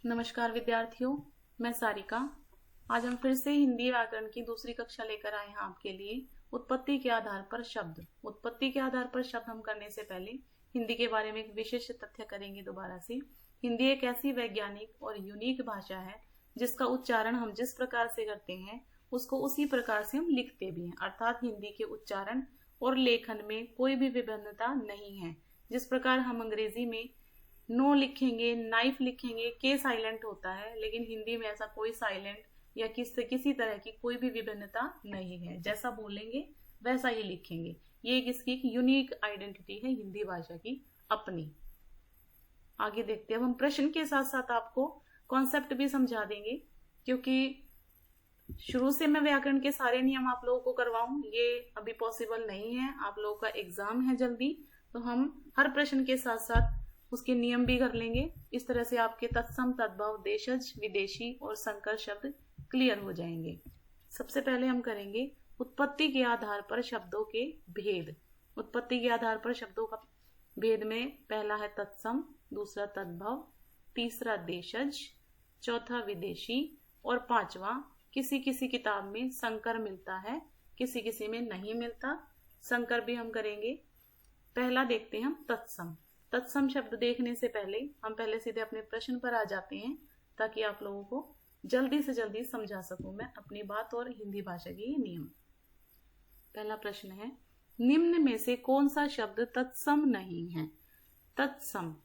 नमस्कार विद्यार्थियों, मैं सारिका। आज हम फिर से हिंदी व्याकरण की दूसरी कक्षा लेकर आए हैं आपके लिए। उत्पत्ति के आधार पर शब्द। उत्पत्ति के आधार पर शब्द हम करने से पहले हिंदी के बारे में एक विशेष तथ्य करेंगे दोबारा से। हिंदी एक ऐसी वैज्ञानिक और यूनिक भाषा है जिसका उच्चारण हम जिस प्रकार से करते हैं उसको उसी प्रकार से हम लिखते भी हैं। अर्थात हिंदी के उच्चारण और लेखन में कोई भी विभिन्नता नहीं है। जिस प्रकार हम अंग्रेजी में नो लिखेंगे, नाइफ लिखेंगे, के साइलेंट होता है, लेकिन हिंदी में ऐसा कोई साइलेंट या किसी तरह की कोई भी विभिन्नता नहीं है। जैसा बोलेंगे वैसा ही लिखेंगे। ये इसकी एक यूनिक आइडेंटिटी है हिंदी भाषा की अपनी। आगे देखते हैं। अब हम प्रश्न के साथ साथ आपको कॉन्सेप्ट भी समझा देंगे, क्योंकि शुरू से मैं व्याकरण के सारे नियम आप लोगों को करवाऊं ये अभी पॉसिबल नहीं है। आप लोगों का एग्जाम है जल्दी, तो हम हर प्रश्न के साथ साथ उसके नियम भी कर लेंगे। इस तरह से आपके तत्सम, तद्भव, देशज, विदेशी और संकर शब्द क्लियर हो जाएंगे। सबसे पहले हम करेंगे उत्पत्ति के आधार पर शब्दों के भेद। उत्पत्ति के आधार पर शब्दों का भेद में पहला है तत्सम, दूसरा तद्भव, तीसरा देशज, चौथा विदेशी और पांचवा किसी किसी किताब में संकर मिलता है, किसी किसी में नहीं मिलता। संकर भी हम करेंगे। पहला देखते हैं हम तत्सम। तत्सम शब्द देखने से पहले हम पहले सीधे अपने प्रश्न पर आ जाते हैं, ताकि आप लोगों को जल्दी से जल्दी समझा सकूं मैं अपनी बात और हिंदी भाषा के ये नियम। पहला प्रश्न है, निम्न में से कौन सा शब्द तत्सम नहीं है? तत्सम।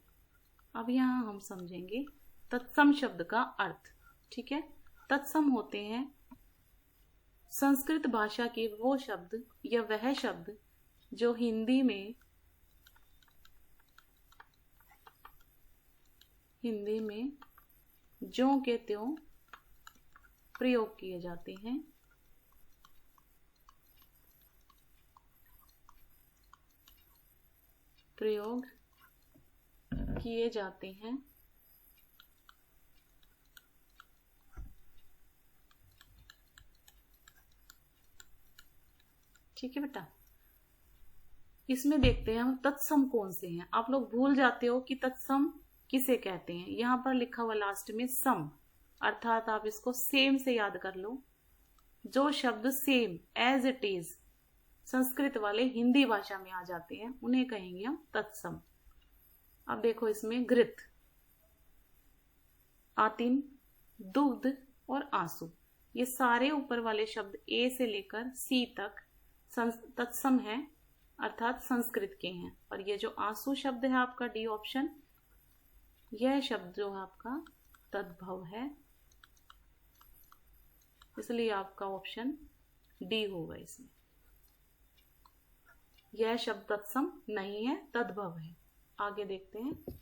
अब यहां हम समझेंगे तत्सम शब्द का अर्थ। ठीक है, तत्सम होते हैं संस्कृत भाषा के वो शब्द या वह शब्द जो हिंदी में ज्यों के त्यों प्रयोग किए जाते हैं। प्रयोग किए जाते हैं। ठीक है बेटा, इसमें देखते हैं हम तत्सम कौन से हैं। आप लोग भूल जाते हो कि तत्सम किसे कहते हैं। यहां पर लिखा हुआ लास्ट में सम, अर्थात आप इसको सेम से याद कर लो। जो शब्द same, as it is Sanskrit वाले हिंदी भाषा में आ जाते हैं उन्हें कहेंगे हम तत्सम। अब देखो इसमें घृत, आतिन, दुग्ध और आंसू, ये सारे ऊपर वाले शब्द ए से लेकर सी तक तत्सम है, अर्थात संस्कृत के हैं। और ये जो आंसू शब्द है आपका डी ऑप्शन, यह शब्द जो है आपका तद्भव है, इसलिए आपका ऑप्शन डी होगा इसमें। यह शब्द तत्सम नहीं है, तद्भव है। आगे देखते हैं।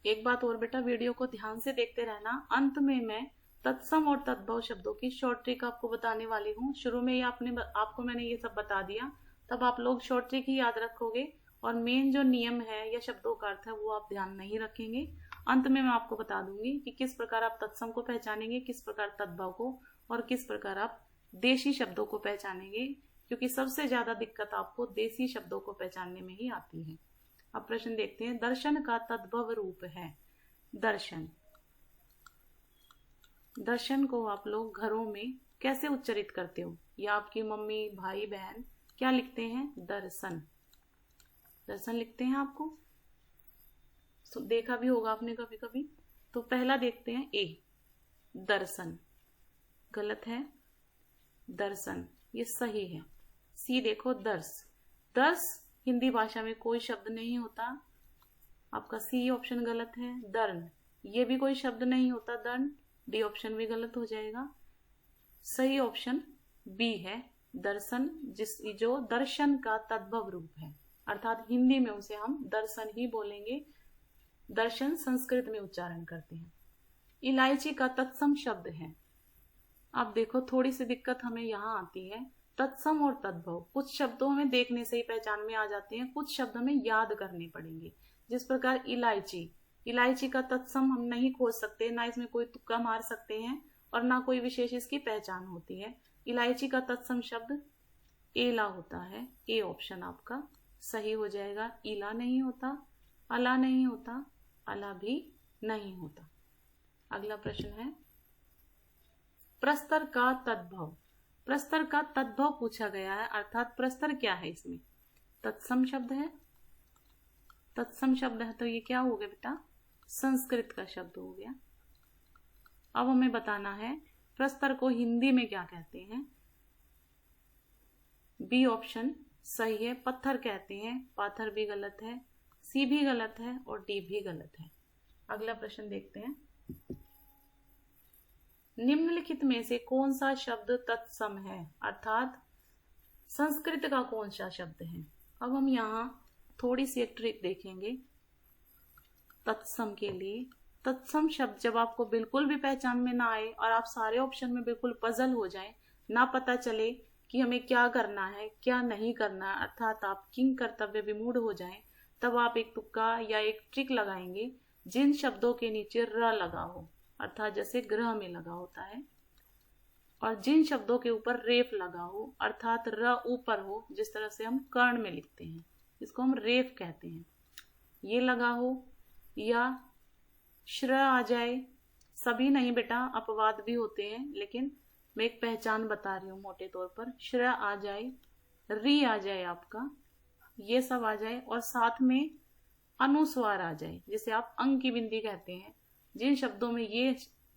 एक बात और बेटा, वीडियो को ध्यान से देखते रहना। अंत में मैं तत्सम और तद्भव शब्दों की शॉर्ट ट्रिक आपको बताने वाली हूँ। शुरू में ही आपको मैंने ये सब बता दिया, तब आप लोग शॉर्ट ट्रिक ही याद रखोगे और मेन जो नियम है या शब्दों का अर्थ है वो आप ध्यान नहीं रखेंगे। अंत में मैं आपको बता दूंगी कि किस प्रकार आप तत्सम को पहचानेंगे, किस प्रकार तद्भव को, और किस प्रकार आप देशी शब्दों को पहचानेंगे, क्योंकि सबसे ज्यादा दिक्कत आपको देशी शब्दों को पहचानने में ही आती है। अब प्रश्न देखते हैं। दर्शन का तद्भव रूप है दर्शन। दर्शन को आप लोग घरों में कैसे उच्चारित करते हो, या आपकी मम्मी, भाई, बहन क्या लिखते हैं? दर्शन। दर्शन लिखते हैं आपको, देखा भी होगा आपने कभी कभी। तो पहला देखते हैं ए, दर्शन। गलत है, दर्शन ये सही है। सी देखो, दर्श। दर्श हिंदी भाषा में कोई शब्द नहीं होता, आपका सी ऑप्शन गलत है। दर्न, ये भी कोई शब्द नहीं होता, दर्न, डी ऑप्शन भी गलत हो जाएगा। सही ऑप्शन बी है, दर्शन, जो दर्शन का तद्भव रूप है, अर्थात हिंदी में उसे हम दर्शन ही बोलेंगे। दर्शन संस्कृत में उच्चारण करते हैं। इलायची का तत्सम शब्द है। अब देखो थोड़ी सी दिक्कत हमें यहाँ आती है। तत्सम और तद्भव कुछ शब्दों में देखने से ही पहचान में आ जाते हैं, कुछ शब्द हमें याद करने पड़ेंगे। जिस प्रकार इलायची, इलायची का तत्सम हम नहीं खोज सकते, ना इसमें कोई तुक्का मार सकते हैं और ना कोई विशेष इसकी पहचान होती है। इलायची का तत्सम शब्द एला होता है। ए ऑप्शन आपका सही हो जाएगा। इला नहीं होता, अला नहीं होता, अला भी नहीं होता। अगला प्रश्न है प्रस्तर का तद्भव। प्रस्तर का तद्भव पूछा गया है, अर्थात प्रस्तर क्या है इसमें? तत्सम शब्द है। तत्सम शब्द है तो ये क्या हो गया बेटा? संस्कृत का शब्द हो गया। अब हमें बताना है प्रस्तर को हिंदी में क्या कहते हैं। बी ऑप्शन सही है, पत्थर कहते हैं। पाथर भी गलत है, सी भी गलत है और डी भी गलत है। अगला प्रश्न देखते हैं, निम्नलिखित में से कौन सा शब्द तत्सम है, अर्थात संस्कृत का कौन सा शब्द है? अब हम यहाँ थोड़ी सी एक ट्रिक देखेंगे तत्सम के लिए। तत्सम शब्द जब आपको बिल्कुल भी पहचान में ना आए और आप सारे ऑप्शन में बिल्कुल पजल हो जाए, ना पता चले कि हमें क्या करना है क्या नहीं करना है, अर्थात आप किंग कर्तव्य विमूढ़ हो जाएं, तब आप एक तुक्का या एक ट्रिक लगाएंगे जिन शब्दों के नीचे र लगा हो, अर्थात जैसे ग्रह में लगा होता है, और जिन शब्दों के ऊपर रेफ लगा हो, अर्थात र ऊपर हो, जिस तरह से हम कर्ण में लिखते हैं, इसको हम रेफ कहते हैं, ये लगा हो, या श्र आ जाए। सभी नहीं बेटा, अपवाद भी होते हैं, लेकिन मैं एक पहचान बता रही हूँ मोटे तौर पर। श्र आ जाए, री आ जाए आपका, ये सब आ जाए, और साथ में अनुस्वार आ जाए, जिसे आप अंग की बिंदी कहते हैं। जिन शब्दों में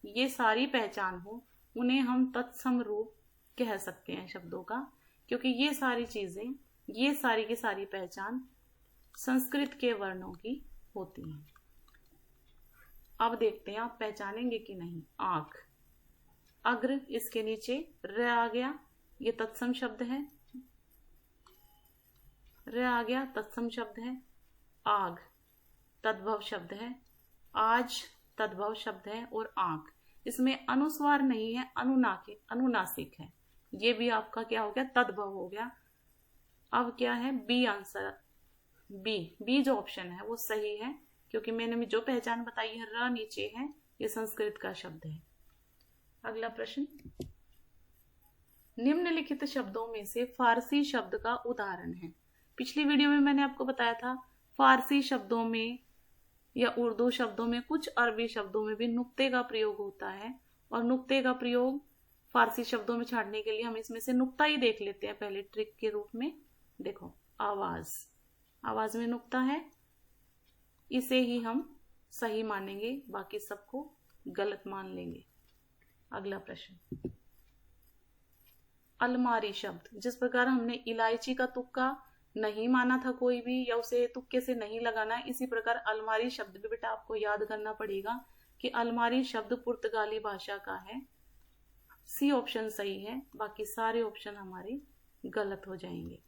ये सारी पहचान हो उन्हें हम तत्सम रूप कह सकते हैं शब्दों का, क्योंकि ये सारी चीजें, ये सारी की सारी पहचान संस्कृत के वर्णों की होती हैं। अब देखते हैं आप पहचानेंगे कि नहीं। आंख, अग्र, इसके नीचे र आ गया, ये तत्सम शब्द है। र आ गया, तत्सम शब्द है। आग, तद्भव शब्द है। आज, तद्भव शब्द है। और आंख, इसमें अनुस्वार नहीं है, अनुनासिक है। ये भी आपका क्या हो गया? तद्भव हो गया। अब क्या है? बी आंसर, बी जो ऑप्शन है वो सही है, क्योंकि मैंने जो पहचान बताई है र नीचे है, ये संस्कृत का शब्द है। अगला प्रश्न, निम्नलिखित शब्दों में से फारसी शब्द का उदाहरण है। पिछली वीडियो में मैंने आपको बताया था फारसी शब्दों में या उर्दू शब्दों में, कुछ अरबी शब्दों में भी नुक्ते का प्रयोग होता है, और नुक्ते का प्रयोग फारसी शब्दों में छाड़ने के लिए हम इसमें से नुक्ता ही देख लेते हैं पहले ट्रिक के रूप में। देखो, आवाज, आवाज में नुक्ता है, इसे ही हम सही मानेंगे, बाकी सबको गलत मान लेंगे। अगला प्रश्न, अलमारी शब्द, जिस प्रकार हमने इलायची का तुक्का नहीं माना था कोई भी, या उसे तुक्के से नहीं लगाना, इसी प्रकार अलमारी शब्द भी बेटा आपको याद करना पड़ेगा कि अलमारी शब्द पुर्तगाली भाषा का है। सी ऑप्शन सही है, बाकी सारे ऑप्शन हमारे गलत हो जाएंगे।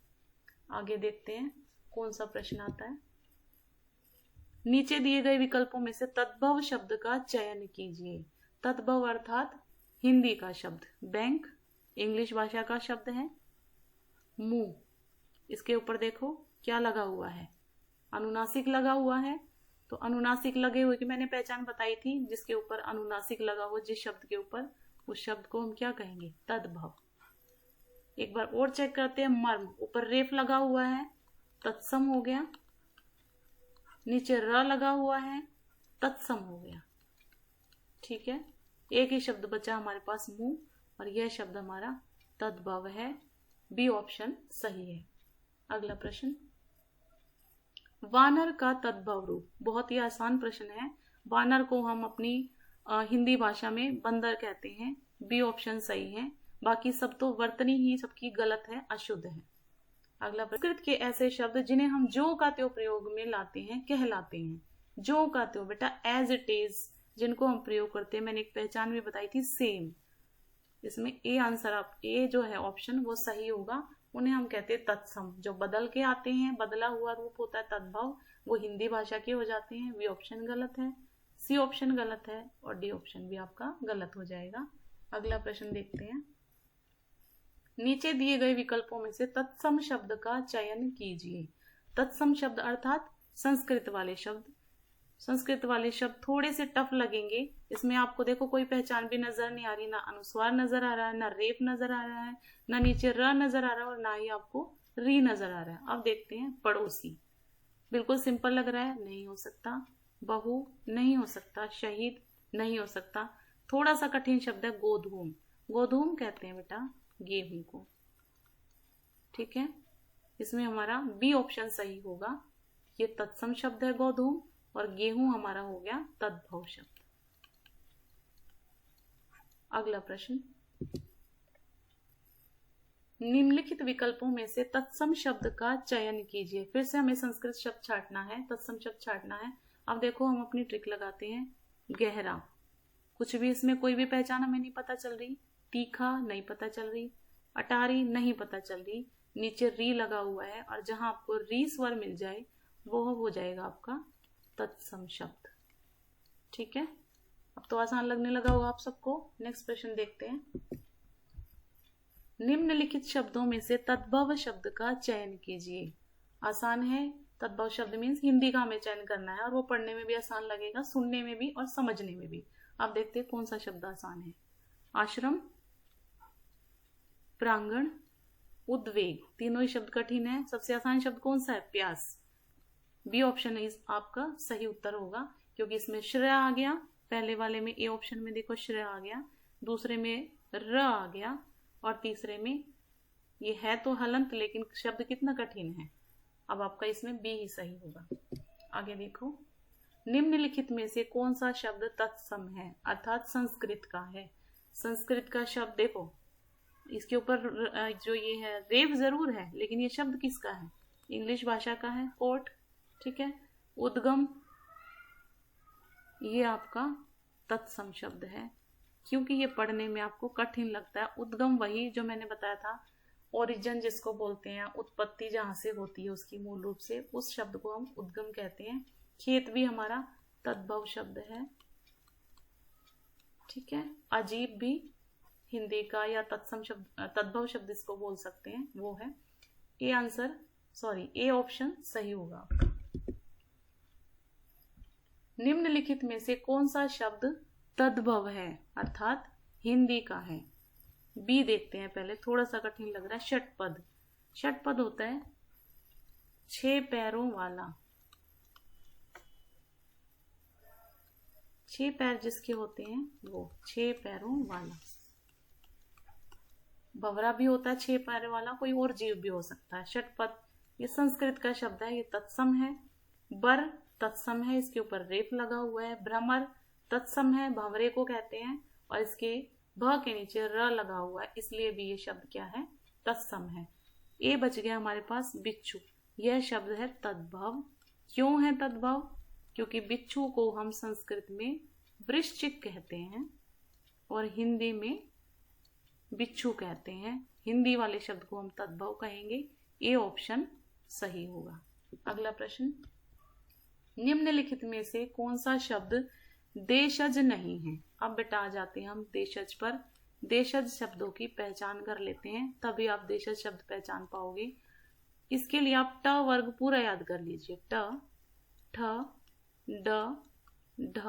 आगे देखते हैं कौन सा प्रश्न आता है। नीचे दिए गए विकल्पों में से तद्भव शब्द का चयन कीजिए। तद्भव अर्थात हिंदी का शब्द, बैंक इंग्लिश भाषा का शब्द है। मुंह, इसके ऊपर देखो क्या लगा हुआ है? अनुनासिक लगा हुआ है। तो अनुनासिक लगे हुए की मैंने पहचान बताई थी, जिसके ऊपर अनुनासिक लगा हो जिस शब्द के ऊपर, उस शब्द को हम क्या कहेंगे? तद्भव। एक बार और चेक करते हैं। मर्म, ऊपर रेफ लगा हुआ है, तत्सम हो गया। नीचे र लगा हुआ है, तत्सम हो गया। ठीक है, एक ही शब्द बचा हमारे पास मुंह, और यह शब्द हमारा तद्भव है। बी ऑप्शन सही है। अगला प्रश्न, वानर का तद्भव रूप। बहुत ही आसान प्रश्न है। वानर को हम अपनी हिंदी भाषा में बंदर कहते हैं। बी ऑप्शन सही है, बाकी सब तो वर्तनी ही सबकी गलत है, अशुद्ध है। अगला, संस्कृत के ऐसे शब्द जिन्हें हम जो का त्यों प्रयोग में लाते हैं कहलाते हैं। जो का त्यों बेटा एज इट इज, जिनको हम प्रयोग करते हैं, मैंने एक पहचान भी बताई थी, सेम। इसमें ए आंसर, आप ए जो है ऑप्शन वो सही होगा। उन्हें हम कहते हैं तत्सम। जो बदल के आते हैं, बदला हुआ रूप होता है तद्भव, वो हिंदी भाषा के हो जाते हैं। बी ऑप्शन गलत है, सी ऑप्शन गलत है, और डी ऑप्शन भी आपका गलत हो जाएगा। अगला प्रश्न देखते हैं। नीचे दिए गए विकल्पों में से तत्सम शब्द का चयन कीजिए। तत्सम शब्द अर्थात संस्कृत वाले शब्द। संस्कृत वाले शब्द थोड़े से टफ लगेंगे। इसमें आपको देखो कोई पहचान भी नजर नहीं आ रही, ना अनुस्वार नजर आ रहा है, ना रेप नजर आ रहा है, ना नीचे र नजर आ रहा है, और ना ही आपको री नजर आ रहा है। अब देखते हैं पड़ोसी। बिल्कुल सिंपल लग रहा है, नहीं हो सकता। बहु नहीं हो सकता, शहीद नहीं हो सकता। थोड़ा सा कठिन शब्द है गोधूम, गोधूम कहते हैं बेटा गेहूं को। ठीक है, इसमें हमारा बी ऑप्शन सही होगा। ये तत्सम शब्द है गोधूम और गेहूं हमारा हो गया तद्भव शब्द। अगला प्रश्न, निम्नलिखित विकल्पों में से तत्सम शब्द का चयन कीजिए। फिर से हमें संस्कृत शब्द छांटना है, तत्सम शब्द छांटना है। अब देखो हम अपनी ट्रिक लगाते हैं। गहरा, कुछ भी इसमें कोई भी पहचान हमें नहीं पता चल रही। तीखा नहीं पता चल रही। अटारी नहीं पता चल रही। नीचे री लगा हुआ है और जहां आपको री स्वर मिल जाए वो हो जाएगा आपका तत्सम शब्द। ठीक है, अब तो आसान लगने लगा होगा आप सबको। नेक्स्ट प्रश्न देखते हैं। निम्नलिखित शब्दों में से तद्भव शब्द का चयन कीजिए। आसान है, तद्भव शब्द मीन्स हिंदी का हमें चयन करना है और वो पढ़ने में भी आसान लगेगा, सुनने में भी और समझने में भी। आप देखते हैं कौन सा शब्द आसान है। आश्रम, प्रांगण, उद्वेग, तीनों ही शब्द कठिन है। सबसे आसान शब्द कौन सा है? प्यास। बी ऑप्शन इस आपका सही उत्तर होगा क्योंकि इसमें श्रेय आ गया। पहले वाले में ए ऑप्शन में देखो श्रेय आ गया, दूसरे में र आ गया और तीसरे में ये है तो हलंत लेकिन शब्द कितना कठिन है। अब आपका इसमें बी ही सही होगा। आगे देखो, निम्नलिखित में से कौन सा शब्द तत्सम है अर्थात संस्कृत का है। संस्कृत का शब्द देखो, इसके ऊपर जो ये है रेव जरूर है लेकिन ये शब्द किसका है? इंग्लिश भाषा का है, कोर्ट। ठीक है, उद्गम ये आपका तत्सम शब्द है क्योंकि ये पढ़ने में आपको कठिन लगता है। उद्गम वही जो मैंने बताया था, ओरिजिन जिसको बोलते हैं, उत्पत्ति जहां से होती है उसकी मूल रूप से, उस शब्द को हम उद्गम कहते हैं। खेत भी हमारा तद्भव शब्द है। ठीक है, अजीब भी हिंदी का या तत्सम शब्द, तद्भव शब्द इसको बोल सकते हैं, वो है। ए आंसर ए ऑप्शन सही होगा। निम्नलिखित में से कौन सा शब्द तद्भव है अर्थात हिंदी का है? बी देखते हैं पहले, थोड़ा सा कठिन लग रहा है। षटपद, षटपद होता है 6 पैरों वाला। 6 पैर जिसके होते हैं वो 6 पैरों वाला। भंवरा भी होता है 6 पैरों वाला, कोई और जीव भी हो सकता है। षटपद ये संस्कृत का शब्द है, ये तत्सम है। बर तत्सम है, इसके ऊपर रेप लगा हुआ है। भ्रमर तत्सम है, भंवरे को कहते हैं और इसके भ के नीचे र लगा हुआ है, इसलिए भी ये शब्द क्या है? तत्सम है। ए बच गया हमारे पास बिच्छू, यह शब्द है तद्भव। क्यों है तद्भव? क्योंकि बिच्छू को हम संस्कृत में वृश्चिक कहते हैं और हिंदी में बिच्छू कहते हैं। हिंदी वाले शब्द को हम तद्भव कहेंगे। ए ऑप्शन सही होगा। अगला प्रश्न, निम्नलिखित में से कौन सा शब्द देशज नहीं है? अब बेटा आ जाते हैं हम देशज पर। देशज शब्दों की पहचान कर लेते हैं, तभी आप देशज शब्द पहचान पाओगे। इसके लिए आप ट वर्ग पूरा याद कर लीजिए। ट, ठ, ड, ढ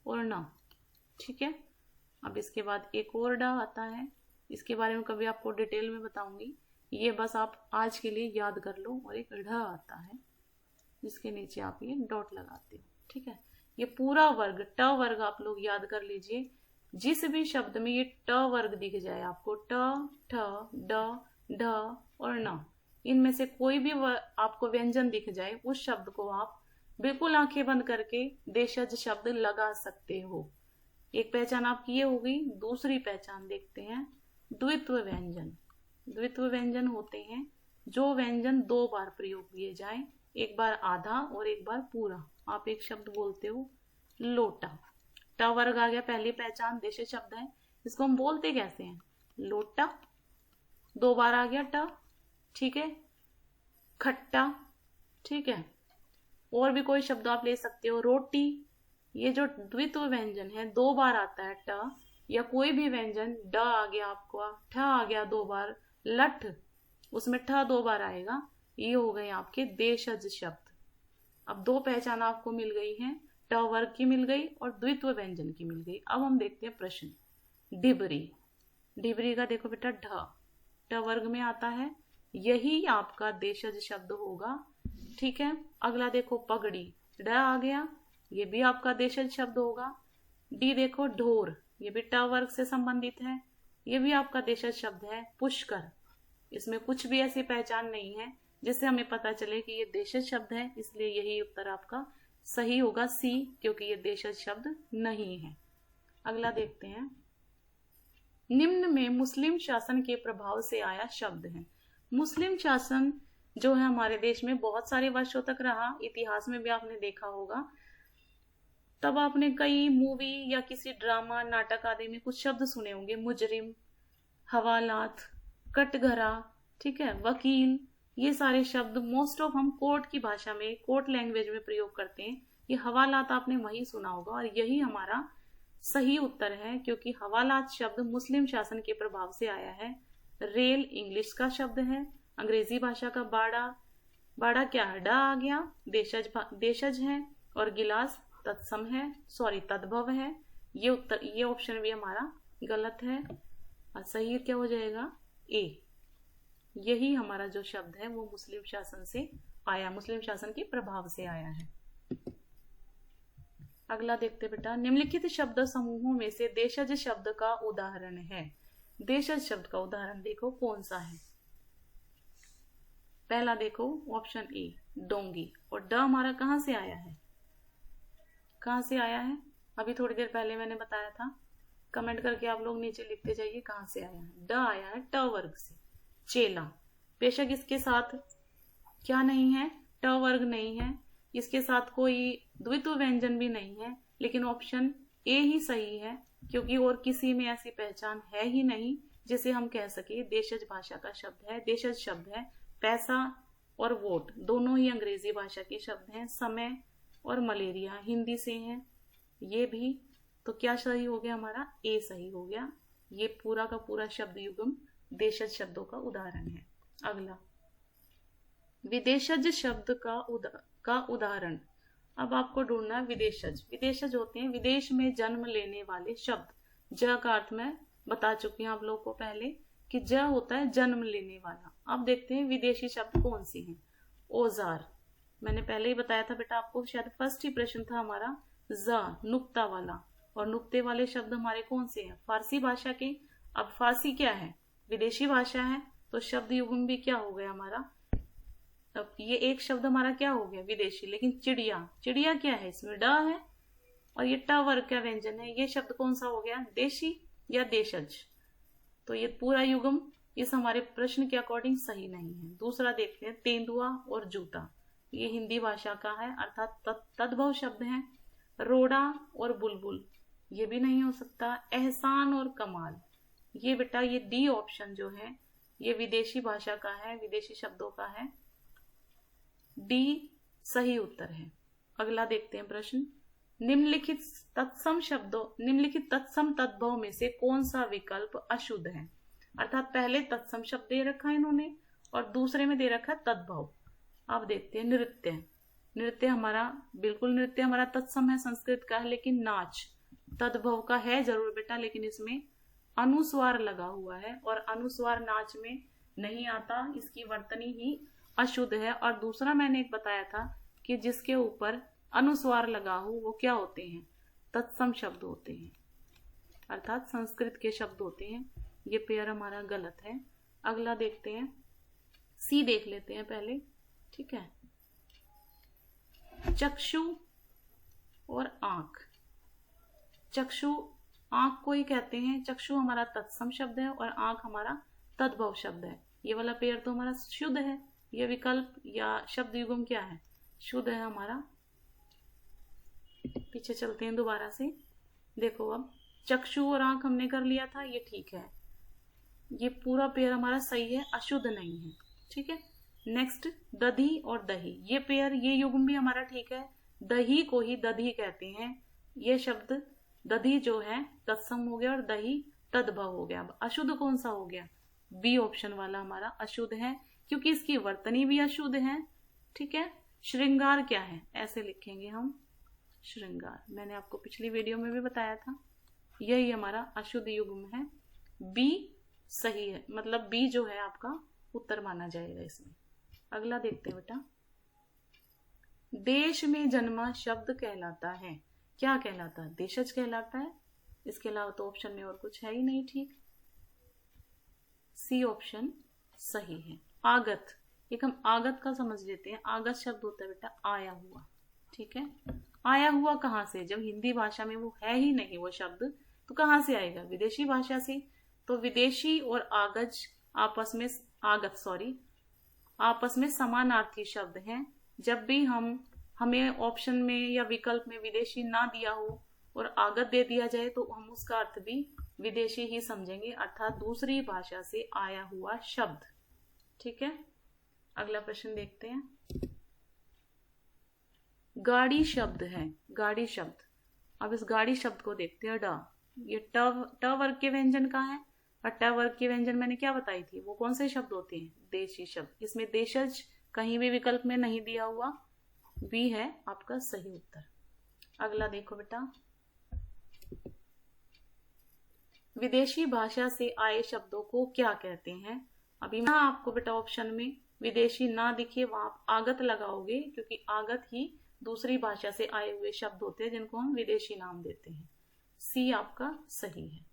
और न। ठीक है, अब इसके बाद एक और ड आता है, इसके बारे में कभी आपको डिटेल में बताऊंगी। ये बस आप आज के लिए याद कर लो। और एक ढ आता है जिसके नीचे आप ये डॉट लगाते हो। ठीक है, ये पूरा वर्ग ट वर्ग आप लोग याद कर लीजिए। जिस भी शब्द में ये ट वर्ग दिख जाए आपको, ट, ठ, ड, ढ और न, इनमें से कोई भी आपको व्यंजन दिख जाए, उस शब्द को आप बिल्कुल आंखें बंद करके देशज शब्द लगा सकते हो। एक पहचान आपकी ये हो गई। दूसरी पहचान देखते हैं, द्वित्व व्यंजन। द्वित्व व्यंजन होते हैं जो व्यंजन 2 बार प्रयोग किए जाए, एक बार आधा और एक बार पूरा। आप एक शब्द बोलते हो लोटा, ट वर्ग आ गया, पहली पहचान देशज शब्द है। इसको हम बोलते कैसे हैं? लोटा, 2 बार आ गया ट। ठीक है, खट्टा। ठीक है, और भी कोई शब्द आप ले सकते हो, रोटी। ये जो द्वित्व व्यंजन है 2 बार आता है ट, या कोई भी व्यंजन ड आ गया आपको, ठ आ गया 2 बार, लठ उसमें ठ 2 बार आएगा, ये हो गए आपके देशज शब्द। अब 2 पहचान आपको मिल गई हैं, ट वर्ग की मिल गई और द्वित्व व्यंजन की मिल गई। अब हम देखते हैं प्रश्न। डिबरी, डिबरी का देखो बेटा ढ, ट वर्ग में आता है, यही आपका देशज शब्द होगा। ठीक है, अगला देखो पगड़ी, ड आ गया, ये भी आपका देशज शब्द होगा। डी देखो ढोर, ये भी ट वर्ग से संबंधित है, ये भी आपका देशज शब्द है। पुष्कर, इसमें कुछ भी ऐसी पहचान नहीं है जिससे हमें पता चले कि ये देशज शब्द है, इसलिए यही उत्तर आपका सही होगा सी, क्योंकि ये देशज शब्द नहीं है। अगला देखते हैं, निम्न में मुस्लिम शासन के प्रभाव से आया शब्द है। मुस्लिम शासन जो है हमारे देश में बहुत सारे वर्षों तक रहा, इतिहास में भी आपने देखा होगा। तब आपने कई मूवी या किसी ड्रामा नाटक आदि में कुछ शब्द सुने होंगे, मुजरिम, हवालात, कटघरा, ठीक है, वकील, ये सारे शब्द मोस्ट ऑफ हम कोर्ट की भाषा में, कोर्ट लैंग्वेज में प्रयोग करते हैं। ये हवालात आपने वहीं सुना होगा और यही हमारा सही उत्तर है, क्योंकि हवालात शब्द मुस्लिम शासन के प्रभाव से आया है। रेल इंग्लिश का शब्द है, अंग्रेजी भाषा का बाड़ा, बाड़ा क्या है, डा आ गया, देशज है, और गिलास तत्सम है, सॉरी तद्भव है। ये उत्तर, ये ऑप्शन भी हमारा गलत है और सही क्या हो जाएगा, ए। यही हमारा जो शब्द है वो मुस्लिम शासन से आया, मुस्लिम शासन के प्रभाव से आया है। अगला देखते बेटा, निम्नलिखित शब्द समूहों में से देशज शब्द का उदाहरण है। देशज शब्द का उदाहरण देखो कौन सा है। पहला देखो ऑप्शन ए डोंगी, और ड हमारा कहां से आया है, कहां से आया है, अभी थोड़ी देर पहले मैंने बताया था, कमेंट करके आप लोग नीचे लिखते जाइए कहां से आया है। ड आया है ट वर्ग से। चेला, बेशक इसके साथ क्या नहीं है, ट वर्ग नहीं है, इसके साथ कोई द्वित्व व्यंजन भी नहीं है, लेकिन ऑप्शन ए ही सही है, क्योंकि और किसी में ऐसी पहचान है ही नहीं जिसे हम कह सके देशज भाषा का शब्द है, देशज शब्द है। पैसा और वोट दोनों ही अंग्रेजी भाषा के शब्द हैं। समय और मलेरिया हिंदी से हैं, ये भी, तो क्या सही हो गया हमारा, ए सही हो गया। ये पूरा का पूरा शब्द युग्म देशज शब्दों का उदाहरण है। अगला, विदेशज शब्द का उदाहरण। अब आपको ढूंढना है विदेशज। विदेशज होते हैं विदेश में जन्म लेने वाले शब्द। ज का अर्थ मैं बता चुकी हूं आप लोग को पहले कि ज होता है जन्म लेने वाला। अब देखते हैं विदेशी शब्द कौन सी हैं। औजार, मैंने पहले ही बताया था बेटा आपको, शायद फर्स्ट ही प्रश्न था हमारा, ज नुक्ता वाला, और नुक्ते वाले शब्द हमारे कौन से हैं, फारसी भाषा के। अब फारसी क्या है, विदेशी भाषा है, तो शब्द युग्म भी क्या हो गया हमारा, अब ये एक शब्द हमारा क्या हो गया विदेशी। लेकिन चिड़िया, चिड़िया क्या है, इसमें ड है और ये ट वर्ग का व्यंजन है, ये शब्द कौन सा हो गया, देशी या देशज। तो ये पूरा युग्म इस हमारे प्रश्न के अकॉर्डिंग सही नहीं है। दूसरा देखते हैं, तेंदुआ और जूता, ये हिंदी भाषा का है, अर्थात तद्भव शब्द है। रोड़ा और बुलबुल, ये भी नहीं हो सकता। एहसान और कमाल, ये बेटा ये डी ऑप्शन जो है ये विदेशी भाषा का है, विदेशी शब्दों का है, डी सही उत्तर है। अगला देखते हैं प्रश्न, निम्नलिखित तत्सम तद्भव में से कौन सा विकल्प अशुद्ध है। अर्थात पहले तत्सम शब्द दे रखा है इन्होंने और दूसरे में दे रखा है तद्भव। अब देखते हैं नृत्य। नृत्य हमारा बिल्कुल, नृत्य हमारा तत्सम है, संस्कृत का है, लेकिन नाच तद्भव का है जरूर बेटा, लेकिन इसमें अनुस्वार लगा हुआ है और अनुस्वार नाच में नहीं आता, इसकी वर्तनी ही अशुद्ध है। और दूसरा मैंने एक बताया था कि जिसके ऊपर अनुस्वार लगा हो वो क्या होते हैं, तत्सम शब्द होते हैं, अर्थात संस्कृत के शब्द होते हैं। ये पेयर हमारा गलत है। अगला देखते हैं, सी देख लेते हैं पहले, ठीक है। चक्षु और आंख, चक्षु आंख को ही कहते हैं, चक्षु हमारा तत्सम शब्द है और आंख हमारा तद्भव शब्द है। ये वाला पेयर तो हमारा शुद्ध है, ये विकल्प या शब्द युग्म क्या है, शुद्ध है हमारा। पीछे चलते हैं दोबारा से, देखो अब चक्षु और आंख हमने कर लिया था, ये ठीक है, ये पूरा पेयर हमारा सही है, अशुद्ध नहीं है, ठीक है। नेक्स्ट दधी और दही, ये पेयर, ये युग्म भी हमारा ठीक है, दही को ही दधी कहते हैं। ये शब्द दधी जो है तत्सम हो गया और दही तद्भव हो गया। अब अशुद्ध कौन सा हो गया, बी ऑप्शन वाला हमारा अशुद्ध है, क्योंकि इसकी वर्तनी भी अशुद्ध है, ठीक है। श्रृंगार क्या है, ऐसे लिखेंगे हम श्रृंगार, मैंने आपको पिछली वीडियो में भी बताया था, यही हमारा अशुद्ध युग्म है। बी सही है, मतलब बी जो है आपका उत्तर माना जाएगा इसमें। अगला देखते हैं बेटा, देश में जन्मा शब्द कहलाता है। क्या कहलाता है? देशज कहलाता है। इसके अलावा तो ऑप्शन में और कुछ है ही नहीं। ठीक, सी ऑप्शन सही है। आगत, एक हम आगत का समझ लेते हैं। आगत शब्द होता है बेटा आया हुआ। ठीक है, आया हुआ कहाँ से? जब हिंदी भाषा में वो है ही नहीं वो शब्द, तो कहाँ से आएगा? विदेशी भाषा से। तो विदेशी और आगज आपस में समानार्थी शब्द हैं। जब भी हमें ऑप्शन में या विकल्प में विदेशी ना दिया हो और आगत दे दिया जाए तो हम उसका अर्थ भी विदेशी ही समझेंगे, अर्थात दूसरी भाषा से आया हुआ शब्द। ठीक है, अगला प्रश्न देखते हैं। गाड़ी शब्द है, गाड़ी शब्द। अब इस गाड़ी शब्द को देखते हैं। ड, ये ट वर्ग के व्यंजन का है, और ट वर्ग के व्यंजन मैंने क्या बताई थी, वो कौन से शब्द होते हैं? देशी शब्द। इसमें देशज कहीं भी विकल्प में नहीं दिया हुआ, बी है आपका सही उत्तर। अगला देखो बेटा, विदेशी भाषा से आए शब्दों को क्या कहते हैं? अभी मैं आपको बेटा ऑप्शन में विदेशी ना दिखे वहां आप आगत लगाओगे, क्योंकि आगत ही दूसरी भाषा से आए हुए शब्द होते हैं जिनको हम विदेशी नाम देते हैं। सी आपका सही है।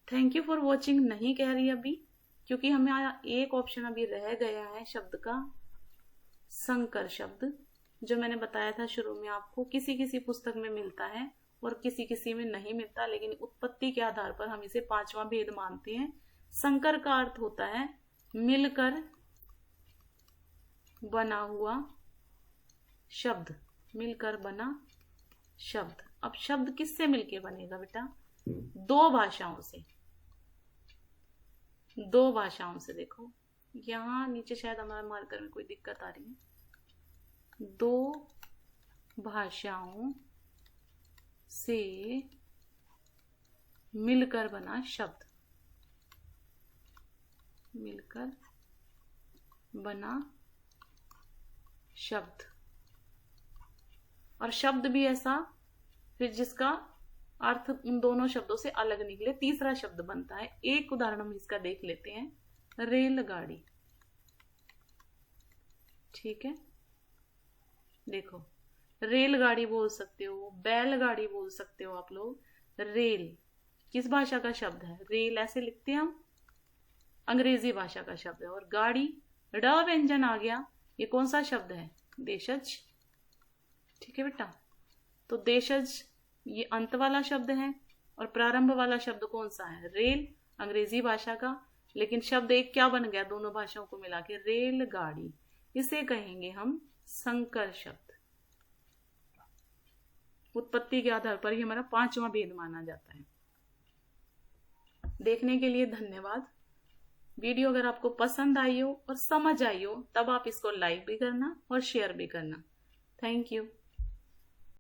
थैंक यू फॉर वॉचिंग नहीं कह रही अभी, क्योंकि हमें एक ऑप्शन अभी रह गया है शब्द का, संकर शब्द, जो मैंने बताया था शुरू में आपको। किसी किसी पुस्तक में मिलता है और किसी किसी में नहीं मिलता, लेकिन उत्पत्ति के आधार पर हम इसे पांचवा भेद मानते हैं। संकर का अर्थ होता है मिलकर बना हुआ शब्द, मिलकर बना शब्द। अब शब्द किससे मिलके बनेगा बेटा? दो भाषाओं से, दो भाषाओं से। देखो यहां नीचे शायद हमारे मार्कर में कोई दिक्कत आ रही है। दो भाषाओं से मिलकर बना शब्द, मिलकर बना शब्द। और शब्द भी ऐसा फिर जिसका अर्थ उन दोनों शब्दों से अलग निकले, तीसरा शब्द बनता है। एक उदाहरण हम इसका देख लेते हैं, रेलगाड़ी। ठीक है, देखो रेलगाड़ी बोल सकते हो, बैलगाड़ी बोल सकते हो आप लोग। रेल किस भाषा का शब्द है? रेल ऐसे लिखते हैं हम, अंग्रेजी भाषा का शब्द है। और गाड़ी, ड व्यंजन आ गया, ये कौन सा शब्द है? देशज। ठीक है बेटा, तो देशज ये अंत वाला शब्द है, और प्रारंभ वाला शब्द कौन सा है? रेल, अंग्रेजी भाषा का। लेकिन शब्द एक क्या बन गया दोनों भाषाओं को मिला के? रेलगाड़ी। इसे कहेंगे हम संकर शब्द। उत्पत्ति के आधार पर ही हमारा पांचवा भेद माना जाता है। देखने के लिए धन्यवाद। वीडियो अगर आपको पसंद आई हो और समझ आई हो तब आप इसको लाइक भी करना और शेयर भी करना। Thank you.